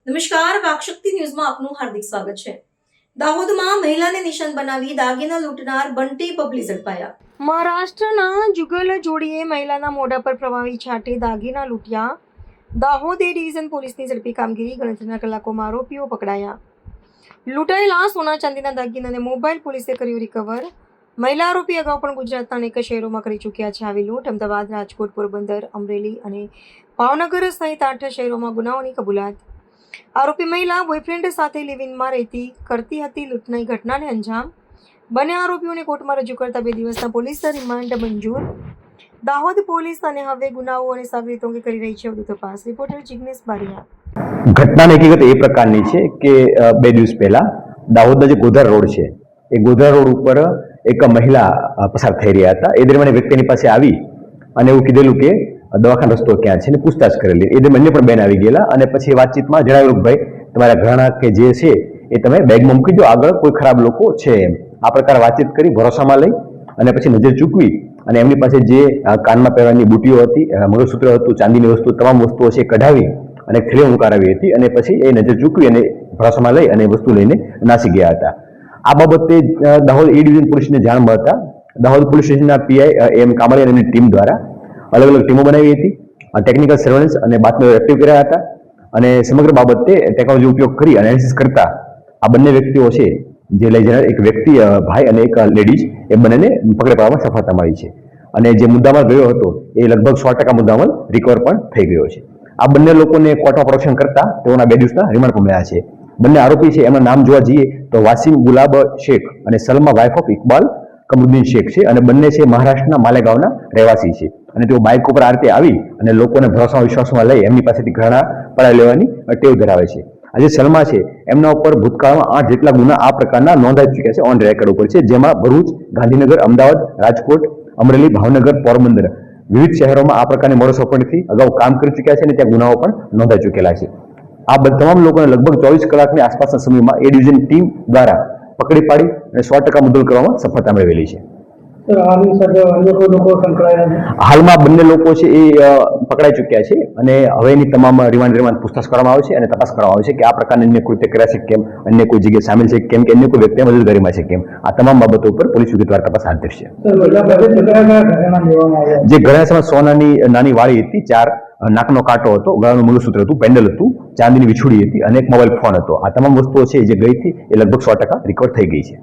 નમસ્કાર, વાકશક્તિ ન્યૂઝમાં આપનું હાર્દિક સ્વાગત છે. દાહોદમાં મહિલાને નિશાન બનાવી દાગીના લૂંટનાર બંટી પબલી ઝડપાયા. મહારાષ્ટ્રના જુગલ જોડીએ મહિલાના મોઢા પર પ્રભાવી છાંટે દાગીના લૂંટ્યા. દાહોદ એ ડિવિઝન પોલીસની ઝડપી કામગીરી, ગણતરીના કલાકોમાં આરોપીઓ પકડાયા. લૂંટાયેલા સોના ચાંદીના દાગીનાને મોબાઈલ પોલીસે કર્યું રિકવર. મહિલા આરોપી અગાઉ પણ ગુજરાતના અનેક શહેરોમાં કરી ચૂક્યા છે આવી લૂંટ. અમદાવાદ, રાજકોટ, પોરબંદર, અમરેલી અને ભાવનગર સહિત 8 શહેરોમાં ગુનાઓની કબૂલાત. આરોપી મહિલા બોયફ્રેન્ડ સાથે લિવ-ઇનમાં રહેતી કરતી હતી લૂંટની ઘટનાને અંજામ. બંને આરોપીઓને કોર્ટમાં રજૂ કરતા 2 દિવસના પોલીસ રિમાન્ડ મંજૂર. દાહોદ પોલીસ અને હવે ગુનાઓ અને સાગરીતો અંગે કરી રહી છે વધુ તપાસ. રિપોર્ટર જિગ્નેશ બારિયા. ઘટનાની હકીકત એ પ્રકારની છે કે 2 દિવસ પહેલા દાહોદના જે ગોધરા રોડ છે એ ગોધરા રોડ ઉપર એક મહિલા પસાર થઈ રહ્યા હતા. એ દરમિયાન વ્યક્તિની પાસે આવી અને એવું કીધેલું કે દવાખાનો રસ્તો ક્યાં છે ને પૂછતાછ કરેલી. એ બંને પણ બેન આવી ગયેલા અને પછી વાતચીતમાં જણાવ્યું કે ભાઈ તમારા ઘરેણા કે જે છે એ તમે બેગમાં મૂકી દો, આગળ કોઈ ખરાબ લોકો છે એમ. આ પ્રકારે વાતચીત કરી ભરોસામાં લઈ અને પછી નજર ચૂકવી અને એમની પાસે જે કાનમાં પહેરવાની બુટીઓ હતી, મંગળસૂત્ર હતું, ચાંદીની વસ્તુ, તમામ વસ્તુઓ છે કઢાવી અને થેલીઓ મુકાવી હતી અને પછી એ નજર ચૂકવી અને ભરોસામાં લઈ અને વસ્તુ લઈને નાસી ગયા હતા. આ બાબતે દાહોદ એ ડિવિઝન પોલીસને જાણ મળતા દાહોદ પોલીસ સ્ટેશનના પીઆઈ એમ કામળિયા અને ટીમ દ્વારા અલગ અલગ ટીમો બનાવી હતી. ટેકનિકલ સર્વેલન્સ અને બાતમીઓ એક્ટિવ કર્યા હતા અને સમગ્ર બાબતે ટેકનોલોજી ઉપયોગ કરી એનાલિસિસ કરતા આ બંને વ્યક્તિઓ છે જે લઈ જનાર એક વ્યક્તિ ભાઈ અને એક લેડીઝ એ બંનેને પકડી પાડવામાં સફળતા મળી છે અને જે મુદ્દામાલ ગયો હતો એ લગભગ 100% મુદ્દામાલ રિકવર પણ થઈ ગયો છે. આ બંને લોકોને કોર્ટમાં પ્રોડક્શન કરતા તેઓના 2 દિવસના રિમાન્ડ પણ મળ્યા છે. બંને આરોપી છે એમના નામ જોવા જઈએ તો વાસીમ ગુલાબ શેખ અને સલમા વાઇફ ઓફ ઇકબાલ કમરુદ્દીન શેખ છે અને બંને છે મહારાષ્ટ્રના માલેગાંવના રહેવાસી છે અને તેઓ બાઇક ઉપર આ રીતે આવી અને લોકોને ભરોસામાં વિશ્વાસમાં લઈ એમની પાસેથી ઘરેણા પડાવી લેવાની ટેવ ધરાવે છે. આજે સલમા છે એમના ઉપર ભૂતકાળમાં 8 જેટલા ગુના આ પ્રકારના નોંધાઈ ચૂક્યા છે ઓન રેકોર્ડ ઉપર છે, જેમાં ભરૂચ, ગાંધીનગર, અમદાવાદ, રાજકોટ, અમરેલી, ભાવનગર, પોરબંદર વિવિધ શહેરોમાં આ પ્રકારની મોડસ ઓપરેન્ડીથી અગાઉ કામ કરી ચૂક્યા છે અને ત્યાં ગુનાઓ પણ નોંધાઈ ચૂકેલા છે. આ તમામ લોકોને લગભગ 24 કલાકની આસપાસના સમયમાં એ ડિવિઝન ટીમ દ્વારા પકડી પાડી અને 100% મુદ્દલ કરવામાં સફળતા મેળવેલી છે. હાલમાં બંને લોકો છે એ પકડાઈ ચૂક્યા છે અને હવે એની તમામ રિમાન્ડ પૂછતાછ કરવામાં આવે છે અને તપાસ કરવામાં આવે છે કે આ પ્રકારના અન્ય કૃત્ય કર્યા છે કેમ, અન્ય કોઈ જગ્યાએ સામેલ છે કેમ કે અન્ય કોઈ વ્યક્તિ મદદગારીમાં છે કેમ, આ તમામ બાબતો ઉપર પોલીસ વિગતવાર તપાસ હાથ ધરશે. જે ઘરેણામાં સોનાની નાની વાળી હતી, 4 નાકનો કાંટો હતો, ગળાનું મંગળસૂત્ર હતું, પેન્ડલ હતું, ચાંદીની વિછુડી હતી અને એક મોબાઈલ ફોન હતો. આ તમામ વસ્તુઓ છે જે ગઈ હતી એ લગભગ 100% રિકવર થઈ ગઈ છે.